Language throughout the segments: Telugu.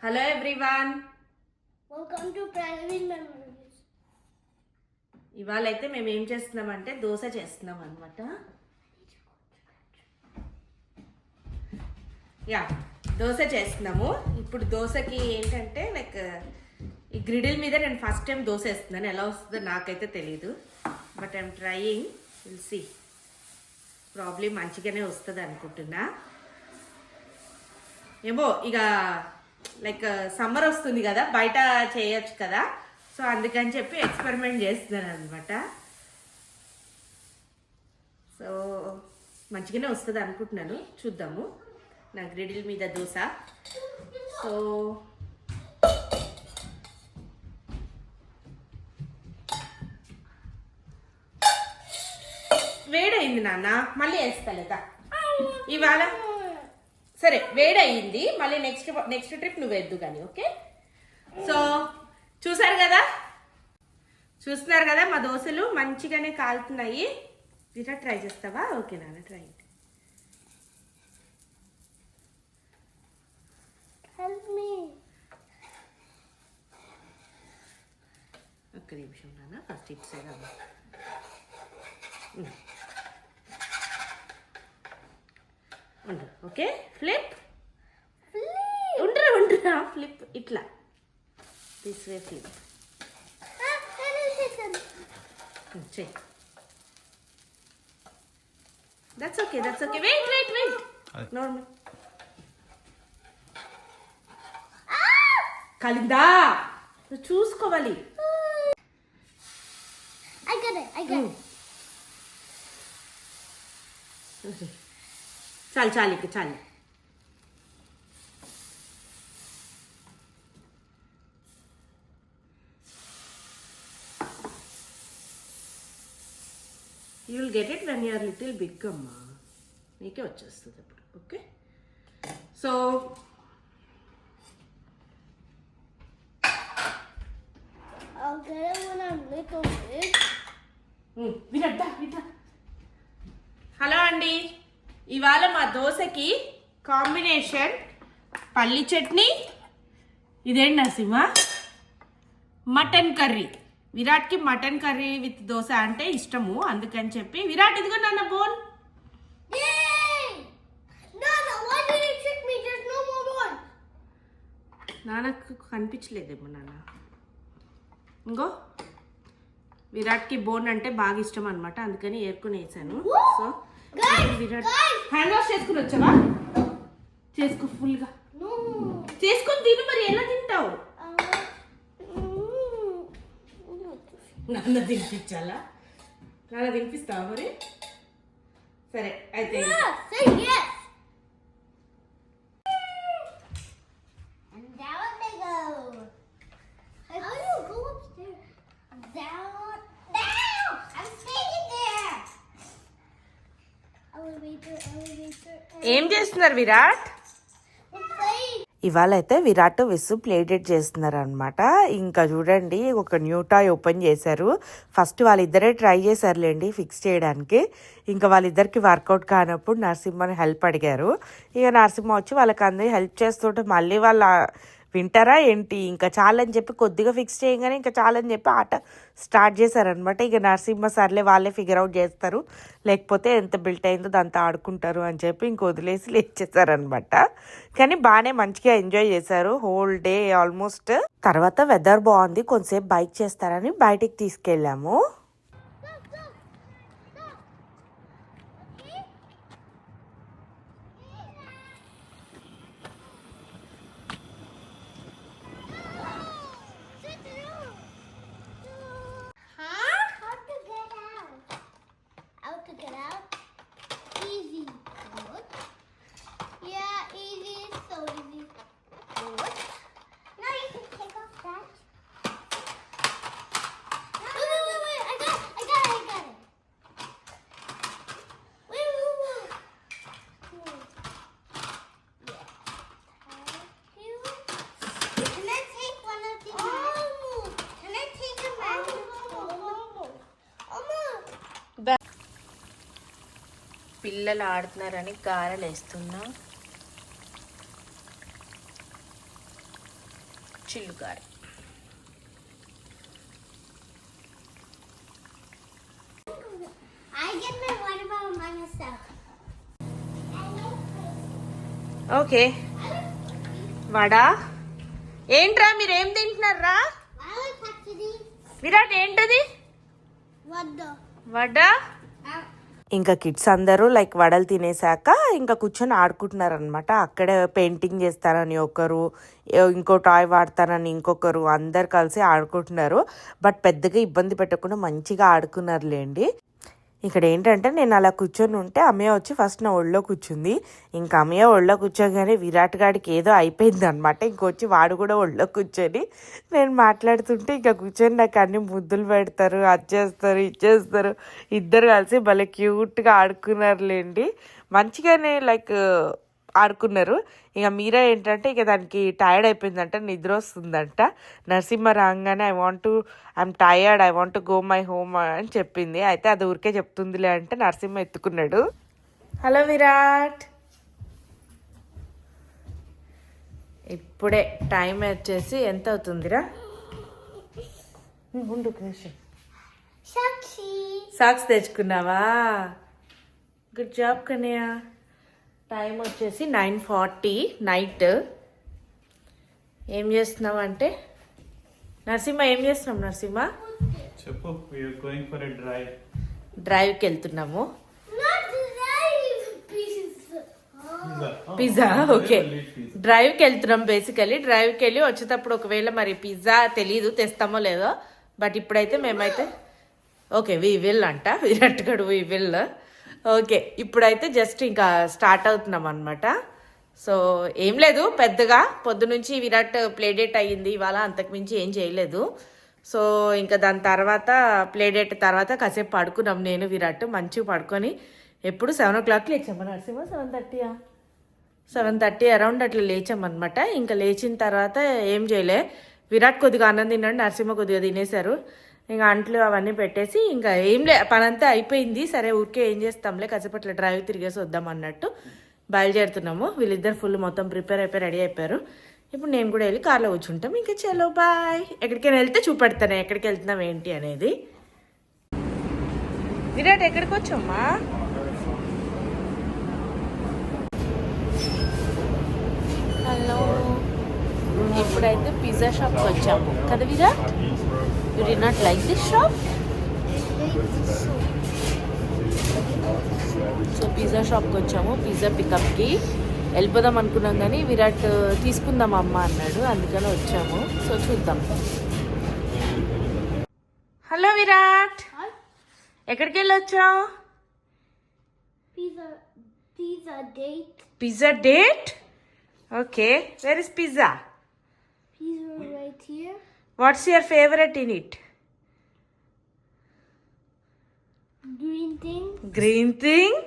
Hello everyone, welcome to private memories. ఇవాళ అయితే మేము ఏం చేస్తున్నామంటే దోశ చేస్తున్నాం అనమాట. దోశ చేస్తున్నాము. ఇప్పుడు దోశకి ఏంటంటే లైక్ ఈ గ్రిడిల్ మీద నేను ఫస్ట్ టైం దోశ వేస్తున్నాను. ఎలా వస్తుందో నాకైతే తెలీదు, but I'm trying. Will see. Probably మంచిగానే వస్తుంది అనుకుంటున్నా. ఏమో ఇక లైక్ సమ్మర్ వస్తుంది కదా, బయట చేయొచ్చు కదా, సో అందుకని చెప్పి ఎక్స్పెరిమెంట్ చేస్తున్నాను అనమాట. సో మంచిగానే వస్తుంది అనుకుంటున్నాను, చూద్దాము. నా గ్రిడిల్ మీద దోశ. సో వేడైంది నాన్న, మళ్ళీ వేస్తా లేదా ఇవాళ. సరే వేడయింది, మళ్ళీ నెక్స్ట్ ట్రిప్ నువ్వు వేద్దు కానీ, ఓకే? సో చూస్తున్నారు కదా మా దోశలు మంచిగానే కాలుతున్నాయి. ఇట్లా ట్రై చేస్తావా? ఓకే నాన్న, ట్రై. ఒక్క నిమిషం నాన్న, ఫస్ట్ ఇటు సైడ్ ఉండు. Okay, flip. ఉండరా ఫ్లిప్, ఇట్లా దిస్ వే ఫ్లిప్ చెయ్యి. That's okay. Wait normal. కలిందా, చూసుకోవాలి. చాలు ఇక చాలు. You will get it when you're little big అమ్మా, నీకే వచ్చేస్తుంది అప్పుడు. Okay, so వినడ్డా. హలో అండి, ఇవాళ మా దోశకి కాంబినేషన్ పల్లి చట్నీ, ఇదేంటి నరసింహ, మటన్ కర్రీ. విరాట్కి మటన్ కర్రీ విత్ దోశ అంటే ఇష్టము, అందుకని చెప్పి విరాట్ ఇదిగో నాన్న బోన్. నాన్నకు కనిపించలేదేమో నాన్న. ఇంకో విరాట్కి బోన్ అంటే బాగా ఇష్టం అనమాట, అందుకని ఏరుకుని వేసాను. సో విరాట్ హ్యాండ్ వాష్ చేసుకుని వచ్చావా? చేసుకో, ఫుల్గా చేసుకొని తిను. మరి ఎలా తింటావు? నాన్న తినిపించాలా? నాన్న తినిపిస్తావా మరి? సరే అయితే ఏం చేస్తున్నారు విరాట్? ఇవాళ అయితే విరాట్ విస్సు ప్లేటెడ్ చేస్తున్నారు అనమాట. ఇంకా చూడండి, ఒక న్యూ టాయ్ ఓపెన్ చేశారు. ఫస్ట్ వాళ్ళిద్దరే ట్రై చేశారులేండి ఫిక్స్ చేయడానికి. ఇంకా వాళ్ళిద్దరికి వర్కౌట్ కానప్పుడు నరసింహని హెల్ప్ అడిగారు. ఇక నరసింహ వచ్చి వాళ్ళకి అందరి హెల్ప్ చేస్తుంటే మళ్ళీ వాళ్ళ వింటారా ఏంటి, ఇంకా చాలని చెప్పి కొద్దిగా ఫిక్స్ చేయగానే ఇంకా చాలని చెప్పి ఆట స్టార్ట్ చేశారనమాట. ఇక నరసింహ సర్లే వాళ్ళే ఫిగర్ అవుట్ చేస్తారు, లేకపోతే ఎంత బిల్ట్ అయిందో దాంతో ఆడుకుంటారు అని చెప్పి ఇంక వదిలేసి లేచేసారనమాట. కానీ బాగానే మంచిగా ఎంజాయ్ చేశారు హోల్ డే ఆల్మోస్ట్. తర్వాత వెదర్ బాగుంది, కొంతసేపు బైక్ చేస్తారని బయటికి తీసుకెళ్ళాము. పిల్లలు ఆడుతున్నారని గారెలు వేస్తున్నా. చిల్లుగారి. I get my water bottle by myself. Okay vada. ఏంట్రా మీరేం తింటున్నారా? I like Pepsi. విరాట్ ఏంటది? What the? వడా. ఇంకా కిడ్స్ అందరూ లైక్ వడలు తినేసాక ఇంకా కూర్చొని ఆడుకుంటున్నారు అనమాట. అక్కడే పెయింటింగ్ చేస్తారని ఒకరు, ఇంకో టాయ్ వాడతారని ఇంకొకరు, అందరు కలిసి ఆడుకుంటున్నారు. బట్ పెద్దగా ఇబ్బంది పెట్టకుండా మంచిగా ఆడుకున్నారులేండి. ఇక్కడ ఏంటంటే నేను అలా కూర్చొని ఉంటే అమ్మయ్య వచ్చి ఫస్ట్ నా ఒళ్ళో కూర్చుంది. ఇంకా అమ్మయ్య ఒళ్ళో కూర్చోగానే విరాట్ గాడికి ఏదో అయిపోయింది అనమాట. ఇంకొచ్చి వాడు కూడా ఒళ్ళో కూర్చొని నేను మాట్లాడుతుంటే ఇంకా కూర్చొని నాకు అన్ని ముద్దులు పెడతారు, అది చేస్తారు, ఇది చేస్తారు. ఇద్దరు కలిసి భలే క్యూట్గా ఆడుకున్నారులేండి. మంచిగానే లైక్ ఆడుకున్నారు. ఇక మీరా ఏంటంటే ఇక దానికి టైర్డ్ అయిపోయిందంట, నిద్ర వస్తుందంట. నరసింహ రాగానే I'm tired, I want go my home అని చెప్పింది. అయితే అది ఊరికే చెప్తుందిలే అంటే నరసింహ ఎత్తుకున్నాడు. హలో విరాట్. ఇప్పుడే టైం వచ్చేసి ఎంత అవుతుందిరా? ఉండు నిమిషం. సాక్స్ తెచ్చుకున్నావా? Good job Kannayya. టైం వచ్చేసి 9:40 నైట్. ఏం చేస్తున్నావు అంటే నరసింహ ఏం చేస్తున్నాం? నరసింహ చెప్పు. We're going for a drive. డ్రైవ్కి వెళ్తున్నాము. Not drive. Pizza. Pizza. Okay డ్రైవ్కి వెళ్తున్నాం. బేసికలీ డ్రైవ్కి వెళ్ళి వచ్చేటప్పుడు ఒకవేళ మరి పిజ్జా తెలీదు తెస్తామో లేదో. బట్ ఇప్పుడైతే మేమైతే ఓకే వి విల్ అంట విరాట్ గడు వి విల్. ఓకే ఇప్పుడైతే జస్ట్ ఇంకా స్టార్ట్ అవుతున్నాం అనమాట. సో ఏం లేదు పెద్దగా, పొద్దునుంచి విరాట్ ప్లే డేట్ అయ్యింది ఇవాళ, అంతకుమించి ఏం చేయలేదు. సో ఇంకా దాని తర్వాత ప్లే డేట్ తర్వాత కాసేపు పడుకున్నాం నేను విరాట్. మంచిగా పడుకొని ఎప్పుడు 7 o'clock లేచాము. నరసింహ 7:30 7:30 అరౌండ్ అట్లా లేచామన్నమాట. ఇంకా లేచిన తర్వాత ఏం చేయలే. విరాట్ కొద్దిగా అన్నం తిన్నాడు, నరసింహ కొద్దిగా తినేశారు. ఇంకా అంట్లు అవన్నీ పెట్టేసి ఇంకా ఏం లే పనంతా అయిపోయింది. సరే ఊరికే ఏం చేస్తాంలే కాసేపు అట్లా డ్రైవ్ తిరిగేసి వద్దాం అన్నట్టు బయలుదేరుతున్నాము. వీళ్ళిద్దరు ఫుల్ మొత్తం ప్రిపేర్ అయిపోయి రెడీ అయిపోయారు. ఇప్పుడు నేను కూడా వెళ్ళి కార్లో కూర్చుంటాం. ఇంకా చలో బాయ్. ఎక్కడికైనా వెళ్తే చూపెడతాను ఎక్కడికి వెళ్తున్నాం ఏంటి అనేది. విరాట్ ఎక్కడికి వచ్చామ్మా? హలో. ఇప్పుడైతే పిజ్జా షాప్కి వచ్చాము కదా Virat? You did not like this shop? So pizza షాప్కి వచ్చాము. పిజ్జా పికప్కి వెళ్ళిపోదాం అనుకున్నాం కానీ విరాట్ తీసుకుందాం అమ్మ అన్నాడు, అందుకని వచ్చాము. సో చూద్దాం. హలో విరాట్, ఎక్కడికి వెళ్ళొచ్చావు? Pizza date. Pizza date. Okay where is pizza? Pizza right here. What's your favourite in it? Green thing. Green thing.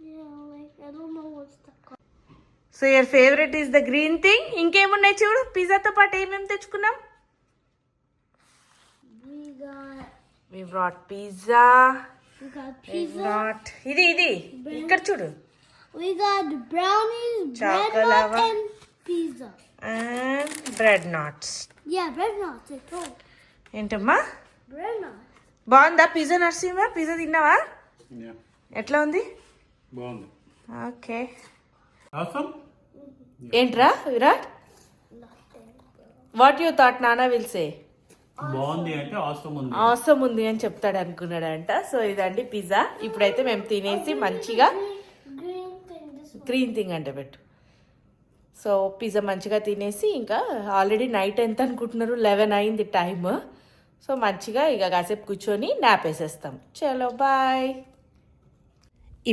Yeah, like I don't know what's the color. So your favourite is the green thing. ఇంకేమున్నాయి చూడు. పిజ్జాతో పాటు ఏమేమి తెచ్చుకున్నాం? We brought pizza. We got We pizza. brought ఇది ఇక్కడ చూడు. We got brownies, bread Chocolate. nuts, and pizza. And bread nuts. Yeah, bread nuts. It's all ఏంటమ్మా bread nuts. బాగుందా పిజ్జా? నరసింహ పిజ్జా తిన్నావా? ఎట్లా ఉంది? బాగుంది. Okay Awesome. ఏంట్రా విరాట్? వాట్ యూ థాట్ నానా విల్ సే? బాగుంది అంటే అవసరం ఉంది. అవసరం ఉంది అని చెప్తాడు అనుకున్నాడంట. సో ఇదండి పిజ్జా. ఇప్పుడైతే మేము తినేసి మంచిగా Green thing. This one. Green thing అంటే పెట్టు. సో పిజ్జా మంచిగా తినేసి ఇంకా ఆల్రెడీ నైట్ ఎంత అనుకుంటున్నారు? 11 అయింది టైమ్. సో మంచిగా ఇక కాసేపు కూర్చొని నాప్ వేసేస్తాం. చలో బాయ్.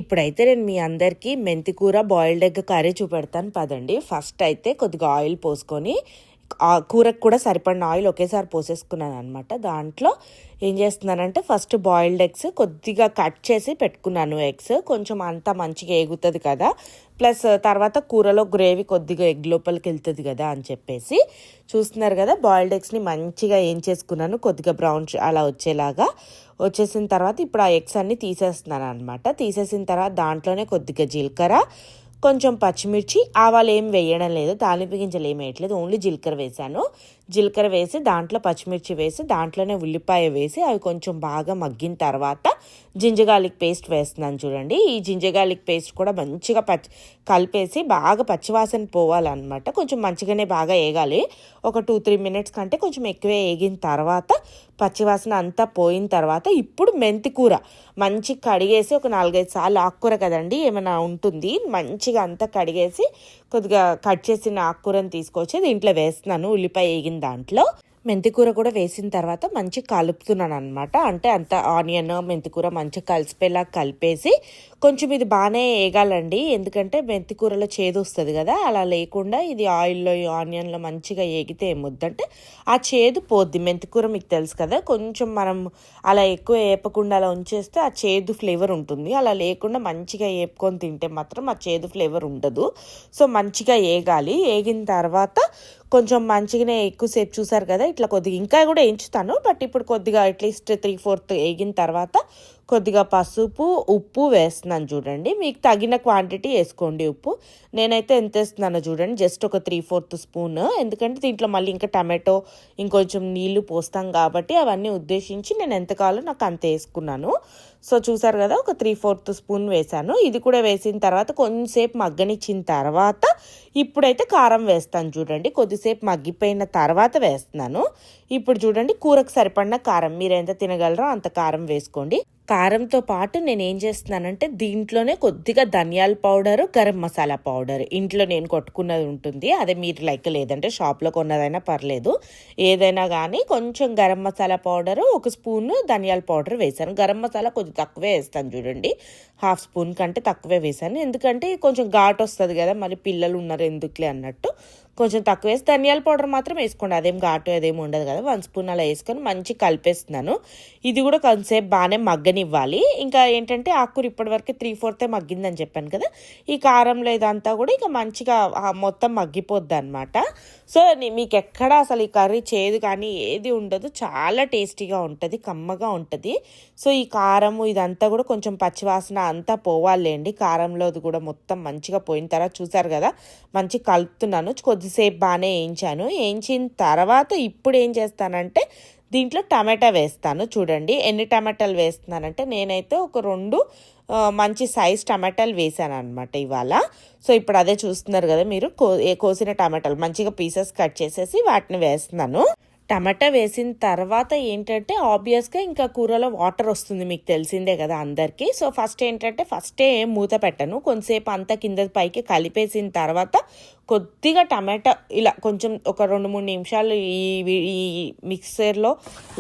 ఇప్పుడైతే నేను మీ అందరికీ మెంతికూర బాయిల్డ్ ఎగ్ కర్రీ చూపెడతాను పదండి. ఫస్ట్ అయితే కొద్దిగా ఆయిల్ పోసుకొని కూరకు కూడా సరిపడిన ఆయిల్ ఒకేసారి పోసేసుకున్నాను అనమాట. దాంట్లో ఏం చేస్తున్నానంటే ఫస్ట్ బాయిల్డ్ ఎగ్స్ కొద్దిగా కట్ చేసి పెట్టుకున్నాను. ఎగ్స్ కొంచెం అంతా మంచిగా ఎగుతుంది కదా, ప్లస్ తర్వాత కూరలో గ్రేవీ కొద్దిగా ఎగ్ లోపలికి వెళ్తుంది కదా అని చెప్పేసి చూస్తున్నారు కదా. బాయిల్డ్ ఎగ్స్ని మంచిగా ఏం చేసుకున్నాను, కొద్దిగా బ్రౌన్ అలా వచ్చేలాగా వచ్చేసిన తర్వాత ఇప్పుడు ఆ ఎగ్స్ అన్ని తీసేస్తున్నాను అనమాట. తీసేసిన తర్వాత దాంట్లోనే కొద్దిగా జీలకర్ర, కొంచెం పచ్చిమిర్చి, ఆవాలు ఏం వేయడం లేదు, తాలింపు గింజలు ఏం వేయట్లేదు, ఓన్లీ జీలకర్ర వేసాను. జీలకర్ర వేసి దాంట్లో పచ్చిమిర్చి వేసి దాంట్లోనే ఉల్లిపాయ వేసి అవి కొంచెం బాగా మగ్గిన తర్వాత జింజర్ గార్లిక్ పేస్ట్ వేస్తున్నాను చూడండి. ఈ జింజర్ గార్లిక్ పేస్ట్ కూడా మంచిగా కలిపేసి బాగా పచ్చివాసన పోవాలన్నమాట. కొంచెం మంచిగానే బాగా వేగాలి. ఒక 2-3 మినిట్స్ కంటే కొంచెం ఎక్కువే వేగిన తర్వాత పచ్చివాసన అంతా పోయిన తర్వాత ఇప్పుడు మెంతి కూర మంచి కడిగేసి ఒక 4-5 సార్లు, ఆకుకూర కదండి ఏమైనా ఉంటుంది, మంచిగా అంతా కడిగేసి కొద్దిగా కట్ చేసిన ఆకుకూరని తీసుకొచ్చి దీంట్లో వేస్తున్నాను. ఉల్లిపాయ వేగిన దాంట్లో మెంతికూర కూడా వేసిన తర్వాత మంచిగా కలుపుతున్నాను అనమాట. అంటే అంత ఆనియన్ మెంతికూర మంచిగా కలిసిపోయేలా కలిపేసి కొంచెం ఇది బాగానే వేగాలండి, ఎందుకంటే మెంతికూరలో చేదు వస్తుంది కదా, అలా లేకుండా ఇది ఆయిల్లో ఆనియన్లో మంచిగా వేగితే ఏమొద్దంటే ఆ చేదు పోద్ది. మెంతికూర మీకు తెలుసు కదా, కొంచెం మనం అలా ఎక్కువ వేపకుండా అలా ఉంచేస్తే ఆ చేదు ఫ్లేవర్ ఉంటుంది. అలా లేకుండా మంచిగా వేపుకొని తింటే మాత్రం ఆ చేదు ఫ్లేవర్ ఉండదు. సో మంచిగా వేగాలి. వేగిన తర్వాత కొంచెం మంచిగానే ఎక్కువసేపు చూసారు కదా, ఇట్లా కొద్దిగా ఇంకా కూడా వేయించుతాను, బట్ ఇప్పుడు కొద్దిగా అట్లీస్ట్ 3/4 వేగిన తర్వాత కొద్దిగా పసుపు, ఉప్పు వేస్తున్నాను చూడండి. మీకు తగిన క్వాంటిటీ వేసుకోండి ఉప్పు. నేనైతే ఎంత వేస్తున్నానో చూడండి, జస్ట్ ఒక 3/4 స్పూన్, ఎందుకంటే దీంట్లో మళ్ళీ ఇంకా టమాటో ఇంకొంచెం నీళ్లు పోస్తాం కాబట్టి అవన్నీ ఉద్దేశించి నేను ఎంత కావాలో నాకు అంత వేసుకున్నాను. సో చూసారు కదా, ఒక 3/4 స్పూన్ వేసాను. ఇది కూడా వేసిన తర్వాత కొంచెంసేపు మగ్గనిచ్చిన తర్వాత ఇప్పుడైతే కారం వేస్తాను చూడండి. కొద్దిసేపు మగ్గిపోయిన తర్వాత వేస్తున్నాను. ఇప్పుడు చూడండి, కూరకు సరిపడిన కారం, మీరు ఎంత తినగలరో అంత కారం వేసుకోండి. కారంతో పాటు నేను ఏం చేస్తున్నానంటే దీంట్లోనే కొద్దిగా ధనియాల పౌడర్, గరం మసాలా పౌడర్ ఇంట్లో నేను కొట్టుకున్నది ఉంటుంది, అదే మీరు లైక్ లేదంటే షాప్లో కొన్నదైనా పర్లేదు, ఏదైనా కానీ కొంచెం గరం మసాలా పౌడర్, 1 స్పూన్ ధనియాల పౌడర్ వేసాను. గరం మసాలా కొంచెం తక్కువే వేస్తాను చూడండి, 1/2 స్పూన్ కంటే తక్కువే వేసాను, ఎందుకంటే కొంచెం ఘాటు వస్తుంది కదా, మళ్ళీ పిల్లలు ఉన్నారు ఎందుకులే అన్నట్టు కొంచెం తక్కువ వేసి. ధనియాల పౌడర్ మాత్రం వేసుకోండి, అదేం ఘాటు అదేం ఉండదు కదా. 1 స్పూన్ అలా వేసుకొని మంచి కలిపేస్తున్నాను. ఇది కూడా కొంతసేపు బాగానే మగ్గనివ్వాలి. ఇంకా ఏంటంటే ఆకుకూర ఇప్పటివరకు 3/4 మగ్గిందని చెప్పాను కదా, ఈ కారంలో ఇదంతా కూడా ఇక మంచిగా మొత్తం మగ్గిపోద్ది అనమాట. సో మీకు ఎక్కడ అసలు ఈ కర్రీ చేదు కానీ ఏది ఉండదు, చాలా టేస్టీగా ఉంటుంది, కమ్మగా ఉంటుంది. సో ఈ కారము ఇదంతా కూడా కొంచెం పచ్చివాసన అంతా పోవాలేండి, కారంలోది కూడా మొత్తం మంచిగా పోయిన తర్వాత చూసారు కదా మంచి కలుపుతున్నాను. కొద్దిసేపు బాగానే వేయించాను. వేయించిన తర్వాత ఇప్పుడు ఏం చేస్తానంటే దీంట్లో టమాటా వేస్తాను చూడండి. ఎన్ని టమాటాలు వేస్తున్నానంటే నేనైతే ఒక 2 మంచి సైజ్ టమాటాలు వేసాను అనమాట ఇవాళ. సో ఇప్పుడు అదే చూస్తున్నారు కదా మీరు, కోసిన టమాటాలు మంచిగా పీసెస్ కట్ చేసేసి వాటిని వేస్తున్నాను. టమాటా వేసిన తర్వాత ఏంటంటే ఆబ్వియస్గా ఇంకా కూరలో వాటర్ వస్తుంది, మీకు తెలిసిందే కదా అందరికీ. సో ఫస్టే మూత పెట్టను, కొంతసేపు అంతా కింద పైకి కలిపేసిన తర్వాత కొద్దిగా టమాటా ఇలా కొంచెం ఒక 2-3 నిమిషాలు ఈ మిక్సర్లో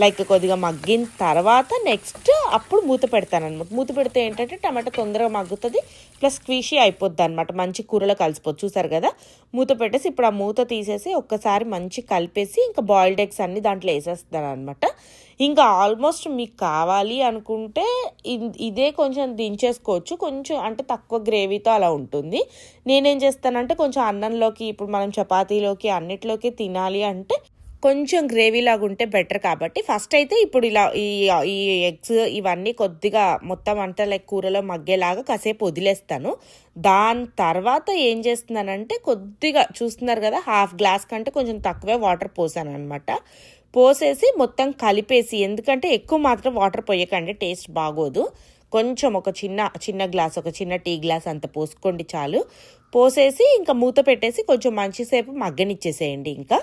లైక్ కొద్దిగా మగ్గిన తర్వాత నెక్స్ట్ అప్పుడు మూత పెడతాను అనమాట. మూత పెడితే ఏంటంటే టమాటా తొందరగా మగ్గుతుంది, ప్లస్ స్క్వీషీ అయిపోద్ది అనమాట, మంచి కూరలో కలిసిపోతుంది. చూసారు కదా, మూత పెట్టేసి ఇప్పుడు ఆ మూత తీసేసి ఒక్కసారి మంచి కలిపేసి ఇంకా బాయిల్డ్ ఎగ్స్ అన్ని దాంట్లో వేసేస్తాను అనమాట. ఇంకా ఆల్మోస్ట్ మీకు కావాలి అనుకుంటే ఇదే కొంచెం దించేసుకోవచ్చు, కొంచెం అంటే తక్కువ గ్రేవీతో అలా ఉంటుంది. నేనేం చేస్తానంటే కొంచెం అన్నంలోకి, ఇప్పుడు మనం చపాతీలోకి అన్నిట్లోకి తినాలి అంటే కొంచెం గ్రేవీ లాగా ఉంటే బెటర్ కాబట్టి ఫస్ట్ అయితే ఇప్పుడు ఇలా ఈ ఎగ్స్ ఇవన్నీ కొద్దిగా మొత్తం అంతా లైక్ కూరలో మగ్గేలాగా కాసేపు వదిలేస్తాను. దాని తర్వాత ఏం చేస్తున్నానంటే కొద్దిగా చూస్తున్నారు కదా, 1/2 గ్లాస్ కంటే కొంచెం తక్కువే వాటర్ పోసాను అనమాట. పోసేసి మొత్తం కలిపేసి, ఎందుకంటే ఎక్కువ మాత్రం వాటర్ పోయకండి, టేస్ట్ బాగోదు. కొంచెం ఒక చిన్న గ్లాస్, ఒక చిన్న టీ గ్లాస్ అంత పోసుకోండి చాలు. పోసేసి ఇంకా మూత పెట్టేసి కొంచెం మంచిసేపు మగ్గనిచ్చేసేయండి. ఇంకా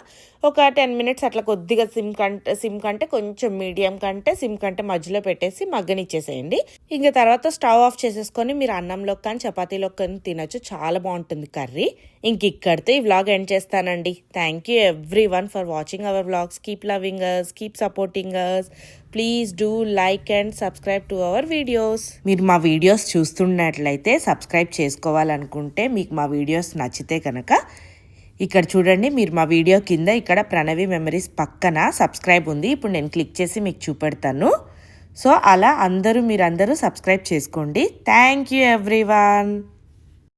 ఒక 10 మినిట్స్ అట్లా కొద్దిగా సిమ్ కంటే కొంచెం మీడియం కంటే సిమ్ కంటే మధ్యలో పెట్టేసి మగ్గనిచ్చేసేయండి. ఇంకా తర్వాత స్టవ్ ఆఫ్ చేసేసుకొని మీరు అన్నంలోకి కానీ చపాతీలోకి కానీ తినొచ్చు, చాలా బాగుంటుంది కర్రీ. ఇంక ఇక్కడితో ఈ వ్లాగ్ ఎండ్ చేస్తానండి. Thank you everyone for watching our vlogs. Keep loving us, keep supporting us. Please do like and subscribe to our videos. మీరు మా వీడియోస్ చూస్తున్నట్లయితే సబ్స్క్రైబ్ చేసుకోవాలనుకుంటే, మీకు మా వీడియోస్ నచ్చితే కనుక ఇక్కడ చూడండి, మీరు మా వీడియో కింద ఇక్కడ ప్రణవి మెమరీస్ పక్కన సబ్స్క్రైబ్ ఉంది, ఇప్పుడు నేను క్లిక్ చేసి మీకు చూపెడతాను. సో అలా మీరందరూ సబ్స్క్రైబ్ చేసుకోండి. Thank you everyone.